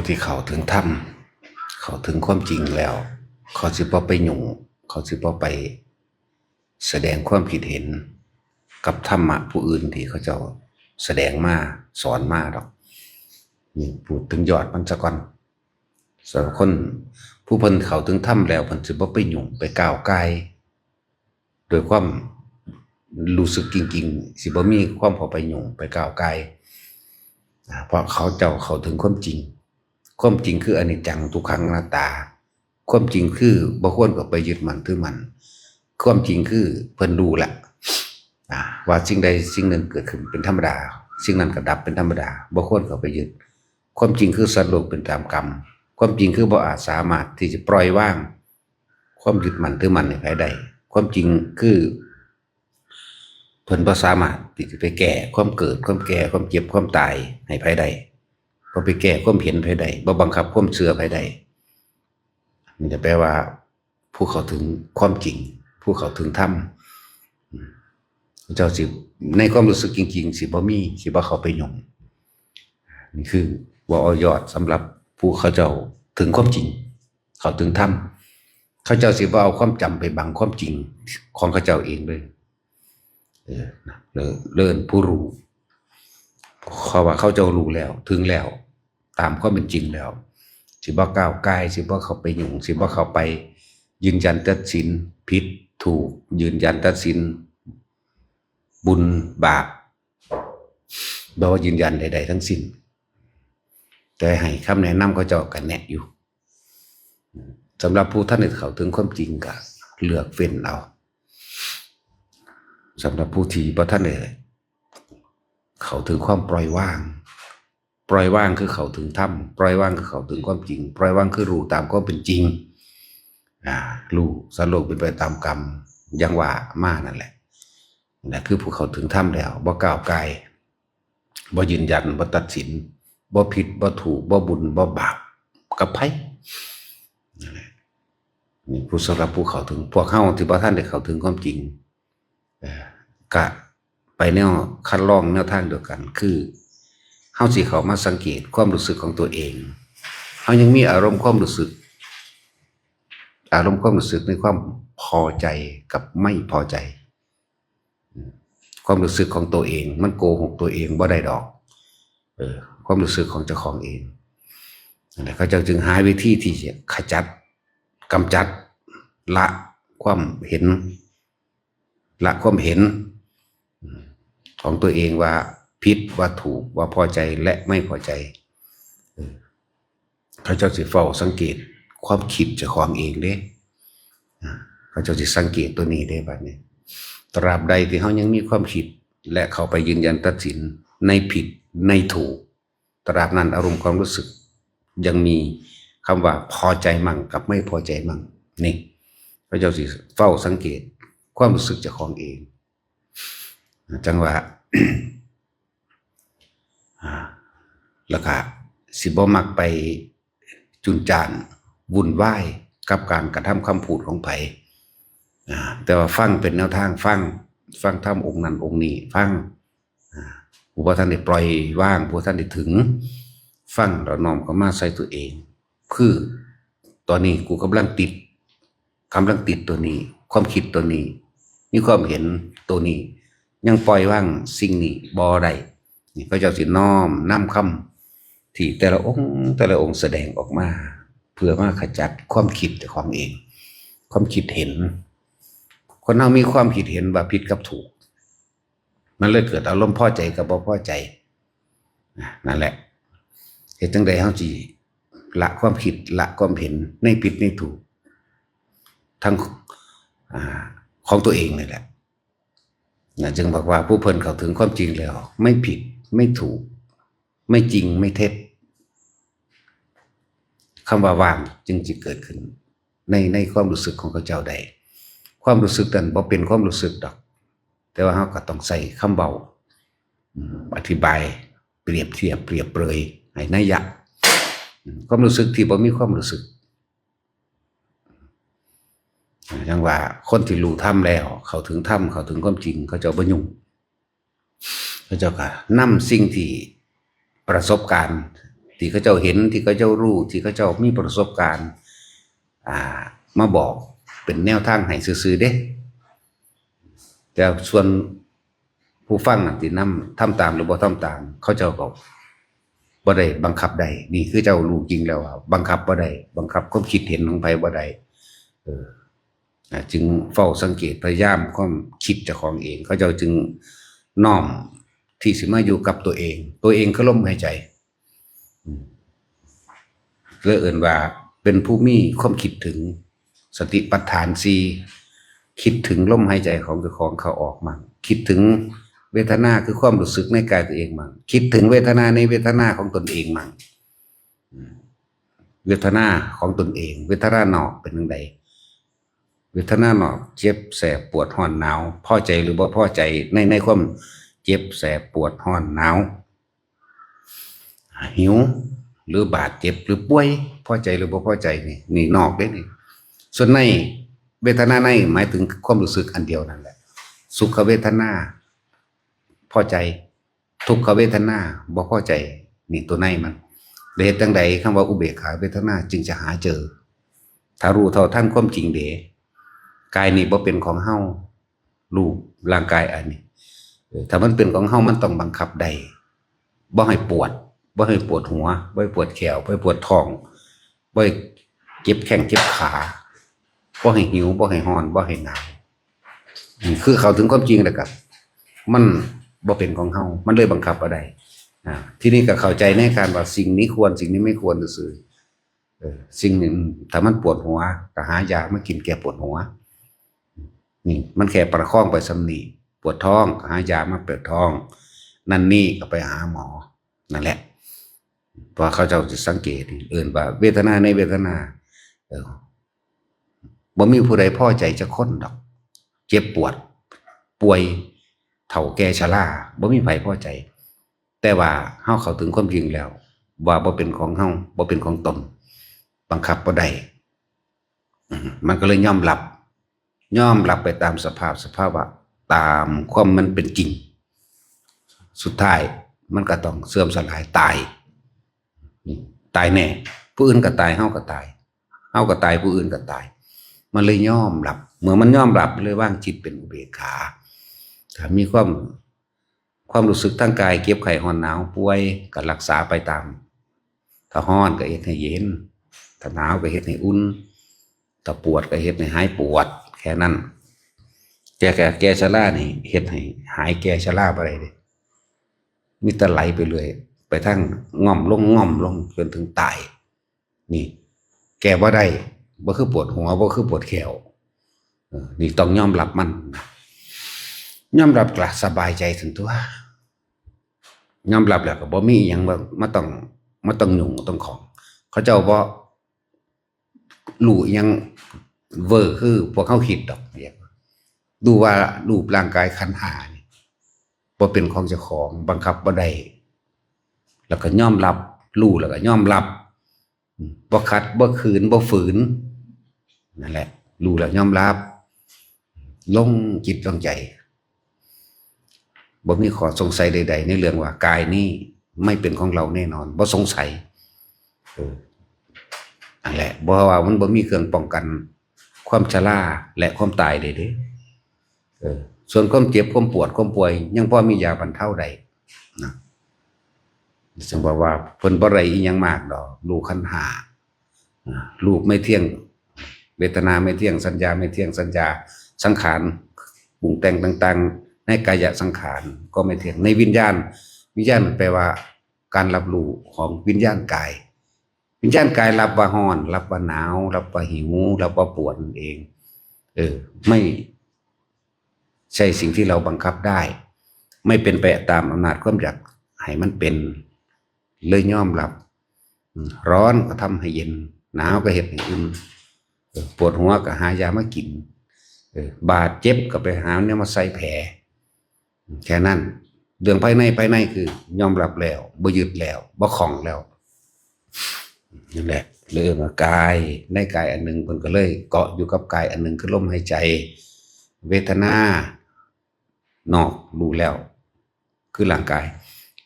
ผู้ที่เข้าถึงธรรมเข้าถึงความจริงแล้วเขาสิบ่ไปยุ่งเขาสิบ่ไปแสดงความคิดเห็นกับธรรมะผู้อื่นที่เขาเจ้าแสดงมาสอนมาดอกนี่พูดถึงยอดมันซะก่อนสำหรับคนผู้เพิ่นเข้าถึงธรรมแล้วเพิ่นสิบ่ไปยุ่งไปก้าวไก่โดยความรู้สึกจริงๆสิบ่มีความเข้าไปยุ่งไปก้าวไก่เพราะเขาเจ้าเข้าถึงความจริงความจริงคืออนิจจังทุกขังอนัตตาความจริงคือบ่ควรก็ไปยึดมั่นถือมั่นความจริงคือเพิ่นรู้ละว่าสิ่งใดสิ่งหนึ่งเกิดขึ้นเป็นธรรมดาสิ่งนั้นก็ดับเป็นธรรมดาบ่ควรก็ไปยึดความจริงคือสัตว์โลกเป็นตามกรรมความจริงคือบ่อาจสามารถที่จะปล่อยวางความยึดมั่นถือมั่นให้ใครได้ความจริงคือเพิ่นบ่สามารถที่จะไปแก้ความเกิดความแก่ความเจ็บความตายให้ใครได้บ่ไปแก้ความเห็นไผได้บ่บังคับความเชื่อไผได้มันจะแปลว่าผู้เข้าถึงความจริงผู้เข้าถึงธรรมเจ้าสิในความรู้สึกจริงๆสิบ่มีสิบ่เข้าไปยุ่งนี่คือว่าเอายอดสำหรับผู้เขาเจ้าถึงความจริงเข้าถึงธรรมเขาเจ้าสิบ่เอาความจำไปบังความจริงของเขาเจ้าเองเลยเลิศผู้รู้เขาว่าเขาเจ้ารู้แล้วถึงแล้วตามความเป็นจริงแล้วสิบ่ก้าวไกลสิบ่เข้าไปยุ่งสิบ่เข้าไปยืนยันตัดสินผิดถูกยืนยันตัดสินบุญบาปบ่ว่ายืนยันใดๆทั้งสิ้นแต่ให้คำแนะนำเขาเจ้ากันแนะอยู่สำหรับผู้ท่านที่เข้าถึงความจริงก็เลือกเฟ้นเอาสำหรับผู้ที่บ่ท่านได้เข้าถึงความปล่อยวางปล่อยวางคือเข้าถึงธรรมปล่อยวางคือเข้าถึงความจริงปล่อยวางคือรู้ตามความเป็นจริงรู้สัตว์โลกเป็นไปตามกรรมอย่างว่ามานั่นแหละนั่นคือผู้เข้าถึงธรรมแล้วบ่ก้าวไกลบ่ยืนยันบ่ตัดสินบ่ผิดบ่ถูกบ่บุญบ่บาปกับไผนี่ผู้สำหรับผู้เข้าถึงพวกเฮาที่บ่ทันได้เข้าถึงความจริงก็ไปแนวคัดลองแนวทางเดียวกันคือเฮาสิเข้ามาสังเกตความรู้สึกของตัวเองเฮายังมีอารมณ์ความรู้สึกในความพอใจกับไม่พอใจความรู้สึกของตัวเองมันโกหกตัวเองบ่ได้ดอกความรู้สึกของเจ้าของเองนั่นแหละเขาจึงหาวิธีที่จะขจัดกำจัดละความเห็นของตัวเองว่าผิดว่าถูกว่าพอใจและไม่พอใจเขาเจ้าสิเฝ้าสังเกตความคิดเจ้าของเองเด้เขาเจ้าสิสังเกตตัวนี้ได้บัดนี้ตราบใดที่เขายังมีความคิดและเขาไปยืนยันตัดสินในผิดในถูกตราบนั้นอารมณ์ความรู้สึกยังมีคำว่าพอใจมั่งกับไม่พอใจมั่งนี่พระเจ้าสิเฝ้าสังเกตความรู้สึกเจ้าของเองจังว่า แล้วก็สิบ่มักไปจุนจานวุ่นวายกับการกระทำคำพูดของไผแต่ว่าฟังเป็นแนวทางฟังธรรมองค์นั้นองค์นี้ฟังผู้ท่านได้ปล่อยว่างผู้ท่านได้ถึงฟังแล้วน้อมเข้ามาใส่ตัวเองคือตอนนี้กูกำลังติดตัวนี้ความคิดตัวนี้มีความเห็นตัวนี้ยังปล่อยว่างสิ่งนี้บ่ได้นี่พระเจ้าสิน้อมนำคำที่แต่ละองค์แสดงออกมาเพื่อมาขจัดความคิดของเองความคิดเห็นคนเรามีความคิดเห็นว่าผิดกับถูกมันเลยเกิดอารมณ์พอใจกับบ่พอใจนั่นแหละเหตุจังใดเฮาสิละความคิดละความเห็นในผิดในถูกทั้งของตัวเองนี่แหละนะจึงบอกว่าผู้เพิ่นเข้าถึงความจริงแล้วไม่ผิดไม่ถูกไม่จริงไม่เท็จคำว่าว่างจึงจะเกิดขึ้นในความรู้สึกของเขาเจ้าใดความรู้สึกนั้นบ่เป็นความรู้สึกดอกแต่ว่าเราก็ต้องใส่คำเบาอธิบายเปรียบเทียบเปรียบเปรยให้นัยยะความรู้สึกที่บ่มีความรู้สึกอย่างว่าคนที่รู้ธรรมแล้วเข้าถึงธรรมเข้าถึงความจริงเขาเจ้าบ่ยุ่งเขาเจ้าก็นำสิ่งที่ประสบการณ์ ที่เขาเจ้าเห็นที่เขาเจ้ารู้ที่เขาเจ้ามีประสบการณ์มาบอกเป็นแนวทางให้ซื่อๆเด้แต่ส่วนผู้ฟังนั่นที่นำทำตามหรือบ่ทำตามเขาเจ้าก็บ่ได้บังคับได้นี่คือเจ้ารู้จริงแล้วบังคับบ่ได้บังคับความคิดเห็นของไผบ่ได้จึงเฝ้าสังเกตพยายามความคิดเจ้าของเองเขาเจ้าจึงน้อมที่สิมาอยู่กับตัวเองคือลมหายใจเลยเอิ้นว่าเป็นผู้มีความคิดถึงสติปัฏฐาน4คิดถึงลมหายใจของเจ้าของเขาออกมั่งคิดถึงเวทนาคือความรู้สึกในกายตัวเองมั่งคิดถึงเวทนาในเวทนาของตนเองมั่งเวทนาของตนเองเวทนานอกเป็นจังไดเวทนานอกเจ็บแสบปวดร้อนหนาวพอใจหรือบ่พอใจในความเจ็บแสบปวดร้อนหนาวหิวหรือบาดเจ็บหรือป่วยพอใจหรือบ่พอใจนี่นอกเด้นี่ส่วนในเวทนาในหมายถึงความรู้สึกอันเดียวนั่นแหละสุขเวทนาพอใจทุกขเวทนาบ่พอใจนี่ตัวในมันเหตุจังใดคำว่าอุเบกขาเวทนาจึงจะหาเจอถ้ารู้เท่าทันความจริงเดะกายนี่บ่เป็นของเฮารูปร่างกายอันนี้ถ้ามันเป็นของเฮามันต้องบังคับได้บ่ให้ปวดบ่ให้ปวดหัวบ่ให้ปวดแขวบ่ให้ปวดท้องบ่ให้เจ็บแข้งเจ็บขาบ่ให้หิวบ่ให้ร้อนบ่ให้หนาวคือเข้าถึงความจริงแล้วก็มันบ่เป็นของเฮามันเลยบังคับบ่ได้ที่นี่ก็เข้าใจในการว่าสิ่งนี้ควรสิ่งนี้ไม่ควรซื่อสิ่งหนึ่งถ้ามันปวดหัวก็หายามากินแก้ปวดหัวนี่มันแค่ประคองไปสำนีปวดท้องก็หายามาปวดท้องนั่นนี่ก็ไปหาหมอนั่นแหละเพราะเขาเจ้าจะสังเกตว่าเวทนาในเวทนาบ่มีผู้ใดพอใจจะค้นดอกเจ็บปวดป่วยเฒ่าแก่ชราบ่มีไผพอใจแต่ว่าเฮาเข้าถึงความจริงแล้วว่าบ่เป็นของเฮาบ่เป็นของตนบังคับบ่ได้มันก็เลยยอมรับไปตามสภาวะตามความมันเป็นจริงสุดท้ายมันก็ต้องเสื่อมสลายตายแน่ผู้อื่นก็ตายเฮาก็ตายผู้อื่นก็ตายมันเลยยอมรับเมื่อมันยอมรับเลยว่างจิตเป็นอุเบกขาถ้ามีความรู้สึกทางกายเก็บไข้ร้อนหนาวป่วยก็รักษาไปตามถ้าร้อนก็เฮ็ดให้เย็นถ้าหนาวก็เฮ็ดให้อุ่นถ้าปวดก็เฮ็ดให้หายปวดแค่นั้นแก่ชรานี่เฮ็ดให้หายแก่ชราบ่ได้เด้มีแต่ไหลไปเลยไปทั้งง่อมลงจนถึงตายนี่แก้บ่ได้บ่คือปวดหัวบ่คือปวดแขวนี่ต้องยอมรับมันยอมรับก็สบายใจถึงตัวยอมรับแล้วก็บ่มีหยังมาต้องยุ่งต้องของเขาเจ้าบ่รู้หยังเวอร์คือพวกเขาคิดดอกเรียกดูว่ารูปร่างกายขันธ์5นี่บ่เป็นของเจ้าของบังคับบ่ได้แล้วก็ยอมรับรู้แล้วก็ยอมรับบ่ขัดบ่ขืนบ่ฝืนนั่นแหละรู้แล้วยอมรับลงจิตลงใจบ่มีข้อสงสัยใดๆในเรื่องว่ากายนี้ไม่เป็นของเราแน่นอนบ่สงสัยนั่นแหละบ่ว่ามันบ่มีเครื่องป้องกันความชราและความตายได้เด้ส่วนความเจ็บความปวดความป่วยยังพอมียาบรรเทาได้นะจึงบอกว่าเพิ่นบ่ได้อีหยังมากดอกรูปขันธ์5รูปไม่เที่ยงเวทนาไม่เที่ยงสัญญาไม่เที่ยงสัญญาสังขารปรุงแต่งต่างๆในกายสังขารก็ไม่เที่ยงในวิญญาณแปลว่าการรับรู้ของวิญญาณกายรับว่าร้อนรับว่าหนาวรับว่าหิวรับว่าปวดนั่นเองไม่ใช่สิ่งที่เราบังคับได้ไม่เป็นไปตามอำนาจความอยากให้มันเป็นเลยยอมรับร้อนก็ทำให้เย็นหนาวก็เฮ็ดให้อุ่นปวดหัวก็หายามากินบาดเจ็บก็ไปหาเนี่ยมาใส่แผลแค่นั้นเรื่องภายในคือยอมรับแล้วบ่ยึดแล้วบ่คล้องแล้วนั่นแหละเรื่องกายในกายอันหนึ่งมันก็เลยเกาะอยู่กับกายอันหนึ่งคือลมหายใจเวทนานอกรู้แล้วคือร่างกาย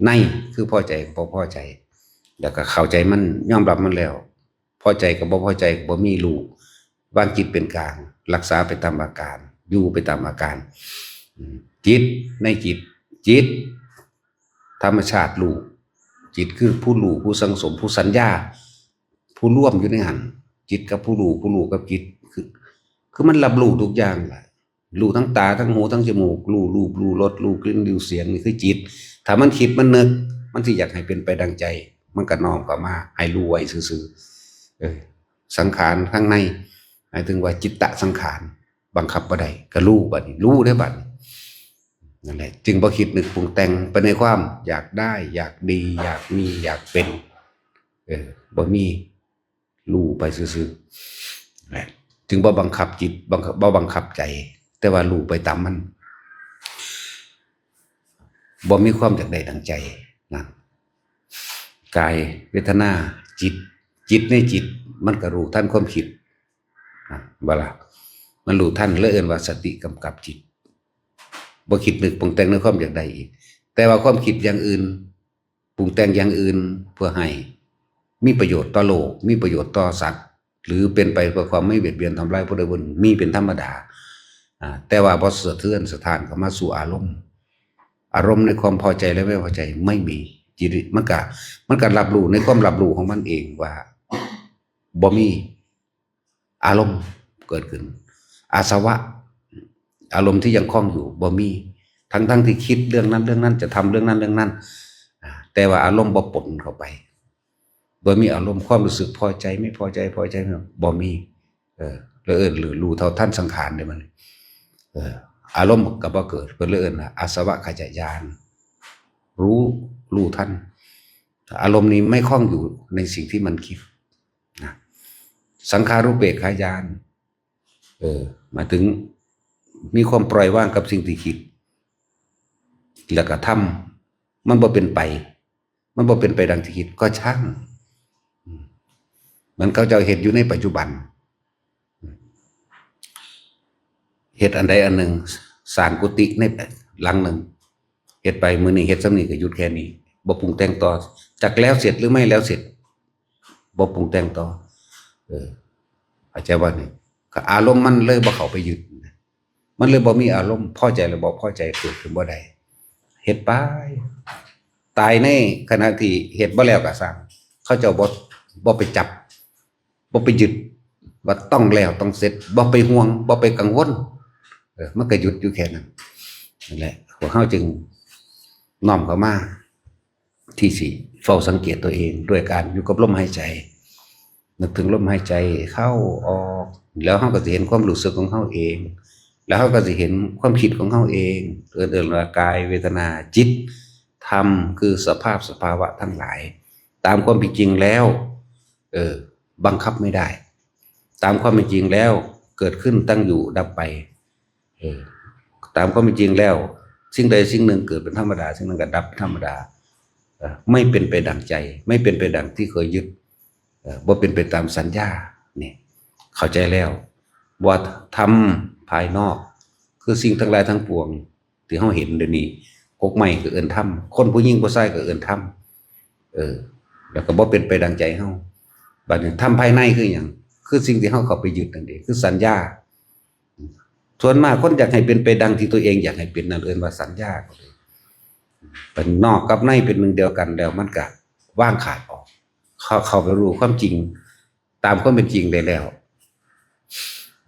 ในคือพอใจบ่พอใจ แล้วก็เข้าใจมันยอมรับมันแล้วพอใจกับบ่พอใจบ่มีรู้วางจิตเป็นกลางรักษาไปตามอาการอยู่ไปตามอาการจิตในจิตธรรมชาติรู้จิตคือผู้รู้ผู้สังสมผู้สัญญาผู้ร่วมอยู่ในหันจิตกับผู้รู้กับจิตคือมันรับรู้ทุกอย่างแหละรู้ทั้งตาทั้งหูทั้งจมูกรู้รูปรู้รสรู้กลิ่นรู้เสียงนี่คือจิตถ้ามันคิดมันนึกมันสิอยากให้เป็นไปดังใจมันก็น้อมเข้ามาให้รู้ไว้ซื่อๆสังขารข้างในหมายถึงว่าจิตตสังขารบังคับบ่ได้ก็รู้บัดนี้รู้ได้บัดนั่นแหละจึงบ่คิดนึกปรุงแต่งไปในความอยากได้อยากดีอยากมีอยากเป็นบ่มีรู้ไปซื่อๆนะจึงบ่บังคับจิตบ่บังคับใจแต่ว่ารู้ไปตามมันบ่มีความอยากได้ดังใจนั่นกายเวทนาจิตในจิตมันก็รู้ทันความคิดบ่ล่ะมันรู้ทันแล้วเอิ้นว่าสติกำกับจิตบ่คิดนึกปรุงแต่งในความอยากได้อีกแต่ว่าความคิดอย่างอื่นปรุงแต่งอย่างอื่นเพื่อให้มีประโยชน์ต่อโลกมีประโยชน์ต่อสัตว์หรือเป็นไปเพื่อความไม่เบียดเบียนทำลายผู้ใดผู้หนึ่งมีเป็นธรรมดาแต่ว่าพอสะเทือนสถานเข้ามาสู่อารมณ์ในความพอใจและไม่พอใจไม่มีจิตมันก็รับรู้ในความรับรู้ของมันเองว่าบ่มีอารมณ์เกิดขึ้นอาสวะอารมณ์ที่ยังคล้องอยู่บ่มีทั้งที่คิดเรื่องนั้นจะทำเรื่องนั้นแต่ว่าอารมณ์บ่ปนเข้าไปบ่มีอารมณ์ความรู้สึกพอใจไม่พอใจบ่มีหรือรู้เท่าทันสังขารได้มันอารมณ์ก็บ่เกิดเพิ่นเลยอาสวะขจายานรู้ทันอารมณ์นี้ไม่คล้องอยู่ในสิ่งที่มันคิดนะสังขารุปเปกขายานหมายถึงมีความปล่อยวางกับสิ่งที่คิดแล้วก็ทำมันบ่เป็นไปดังที่คิดก็ช่างมันเขาเจ้าเฮ็ดอยู่ในปัจจุบันเฮ็ดอันใดอันหนึ่งสร้างกุฏิในหลังหนึ่งเฮ็ดไปมื้อนี้เฮ็ดซ้ำนี้ก็หยุดแค่นี้บ่ปรุงแต่งต่อจักแล้วเสร็จหรือไม่แล้วเสร็จบ่ปรุงแต่งต่อเข้าใจว่านี่อารมณ์มันเลยบ่เข้าไปยึดมันเลยบ่มีอารมณ์พอใจหรือบ่พอใจเกิดขึ้นบ่ได้เฮ็ดไปตายในขณะที่เฮ็ดบ่แล้วก็สร้างเขาเจ้าบ่ไปจับบ่ไปยึดว่าต้องแล้วต้องเสร็จบ่ไปห่วงบ่ไปกังวลมันก็หยุดอยู่แค่นั้นนั่นแหละพวกเฮาจึงน้อมเข้ามาที่สิเฝ้าสังเกตตัวเองด้วยการอยู่กับลมหายใจนึกถึงลมหายใจเข้าออกแล้วเฮาก็สิเห็นความรู้สึกของเฮาเองแล้วเฮาก็สิเห็นความคิดของเฮาเองว่ากายเวทนาจิตธรรมคือสภาวะทั้งหลายตามความเป็นจริงแล้วบังคับไม่ได้ตามความเป็นจริงแล้วเกิดขึ้นตั้งอยู่ดับไปตามความเป็นจริงแล้วสิ่งใดสิ่งหนึ่งเกิดเป็นธรรมดาสิ่งหนึ่งก็ดับธรรมดาไม่เป็นไปดังใจไม่เป็นไปดังที่เคยยึดบ่เป็นไปตามสัญญานี่เข้าใจแล้วว่าธรรมภายนอกคือสิ่งทั้งหลายทั้งปวงที่เฮาเห็นเดี๋ยวนี้กกไม้ก็เอิ้นธรรมคนผู้หญิงผู้ชายก็เอิ้นธรรมแล้วก็บ่เป็นไปดังใจเฮาบัดนี้ธรรมภายในคือหยังคือสิ่งที่เฮาเข้าไปยึดนั่นเองคือสัญญาส่วนมากคนอยากให้เป็นไปดังที่ตัวเองอยากให้เป็นนั่นเอิ้นว่าสัญญาเป็นนอกกับในเป็นหนึ่งเดียวกันแล้วมันก็ว่างขาดออกเข้าไปรู้ความจริงตามความเป็นจริงได้แล้ว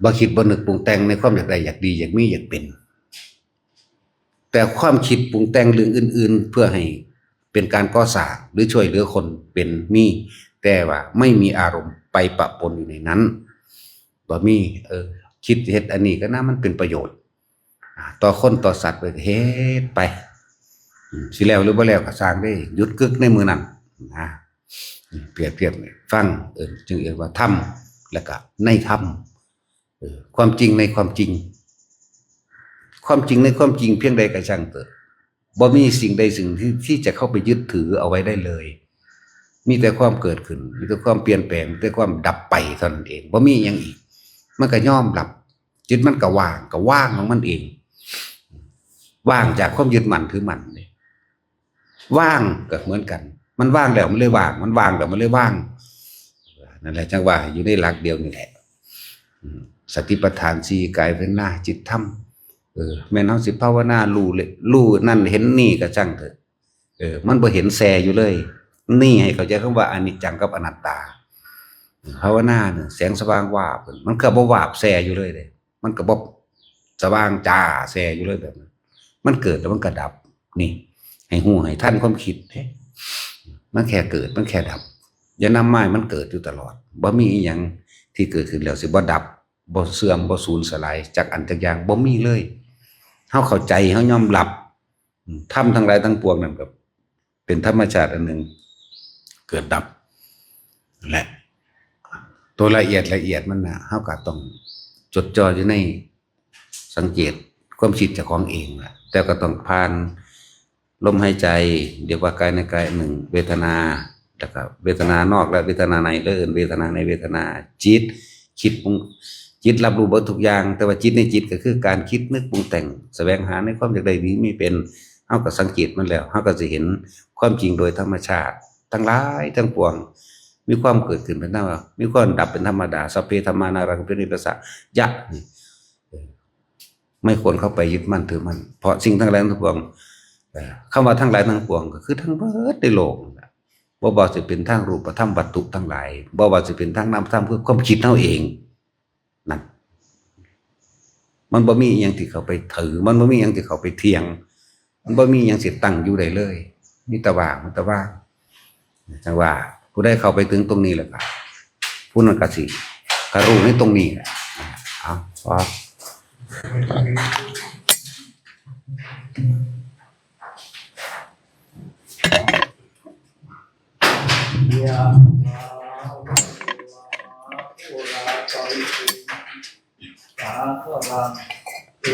บ่คิดบ่นึกปรุงแต่งในความอยากได้อยากดีอยากมีอยากเป็นแต่ความคิดปรุงแต่งเรื่องอื่นๆเพื่อให้เป็นการก่อสร้างหรือช่วยเหลือคนเป็นมีแต่ว่าไม่มีอารมณ์ไปปะปนอยู่ในนั้นบ่มีคิดเฮ็ดอันนี้ก็น่ามันเป็นประโยชน์ต่อคนต่อสัตว์ไปเฮ็ดไปสิแล้วหรือบ่แล้วก็สร้างได้หยุดกึกในมือนั้นเปรียบเทียบฟังจึงเรียกว่าธรรมแล้วก็ในธรรมความจริงในความจริงความจริงในความจริงเพียงใดก็ช่างเถิดบ่มีสิ่งใดสิ่งที่จะเข้าไปยึดถือเอาไว้ได้เลยมีแต่ความเกิดขึ้นมีแต่ความเปลี่ยนแปลงมีแต่ความดับไปเท่านั้นเองบ่มีหยังอีกมันก็ยอมรับจิตมันก็ว่างของมันเองว่างจากความยึดมั่นถือมั่นเลยว่างก็เหมือนกัน มันว่างแล้วมันเลยว่างมันว่างแล้วมันเลยว่างนั่นแหละจังว่าอยู่ในหลักเดียวนี่แหละสติปัฏฐานสี่กายเวทนาจิตธรรมแม่นเฮาสิภาวนารู้เลยรู้นั่นเห็นนี่ก็จังเถอะมันบ่เห็นแสอยู่เลยนี่ให้เข้าใจคำว่าอนิจจังกับอนัตตาภาวนาเนี่ยแสงสว่างวาบมันก็บ่วาบแสอยู่เลยเด้มันก็บ่สว่างจ้าแสอยู่เลยแบบนั้นมันเกิดแล้วมันก็ดับนี่ให้ฮู้ให้ทันความคิดเด้มันแค่เกิดมันแค่ดับอย่านำหมายมันเกิดอยู่ตลอดบ่มีอีหยังที่เกิดขึ้นแล้วสิบ่ดับบ่เสื่อมบ่สูญสลายจากอันจากอย่างบ่มีเลยเฮาเข้าใจเฮายอมรับธรรมทั้งหลายทั้งปวงนั่นก็เป็นธรรมชาติอันหนึ่งเกิดดับและตัวละเอียดมันน่ะเฮาก็ต้องจดจ่ออยู่ในสังเกตความคิดเจ้าของเองแหละแต่ก็ต้องผ่านลมหายใจเรียกว่ากายในกายหนึ่งเวทนาแล้วก็เวทนานอกและเวทนาในเวทนาในเวทนาจิตคิดปรุงจิตรับรู้เบิดทุกอย่างแต่ว่าจิตในจิตก็คือการคิดนึกปรุงแต่งแสวงหาในความอยากได้นี้มีเป็นเฮาก็สังเกตมันแล้วเฮาก็จะเห็นความจริงโดยธรรมชาติทั้งหลายทั้งปวงมีความเกิดขึ้นเป็นธรรมดามีความดับเป็นธรรมดาสัพเพธัมมานารังเป็นนิพพะยะนี่ไม่ควรเข้าไปยึดมั่นถือมั่นเพราะสิ่งทั้งหลายทั้งปวงคำว่าทั้งหลายทั้งปวงก็คือทั้งเบิดในโลกบ่ว่าสิเป็นทางรูปธรรมวัตถุทั้งหลายบ่ว่าสิเป็นทางนามธรรมคือความคิดเฮาเองนั่นมันบ่มีอิหยังที่เขาไปถือมันบ่มีอิหยังที่เขาไปเถียงมันบ่มีอิหยังสิตั้งอยู่ได้เลยมีแต่ว่างมันแต่ว่างจังว่าผู้ใดเข้าไปถึงตรงนี้แล้วก็ผู้นั้นก็สิก็รู้ในตรงนี้แหละเอาพอยะโอลาปริสาขะลังเอ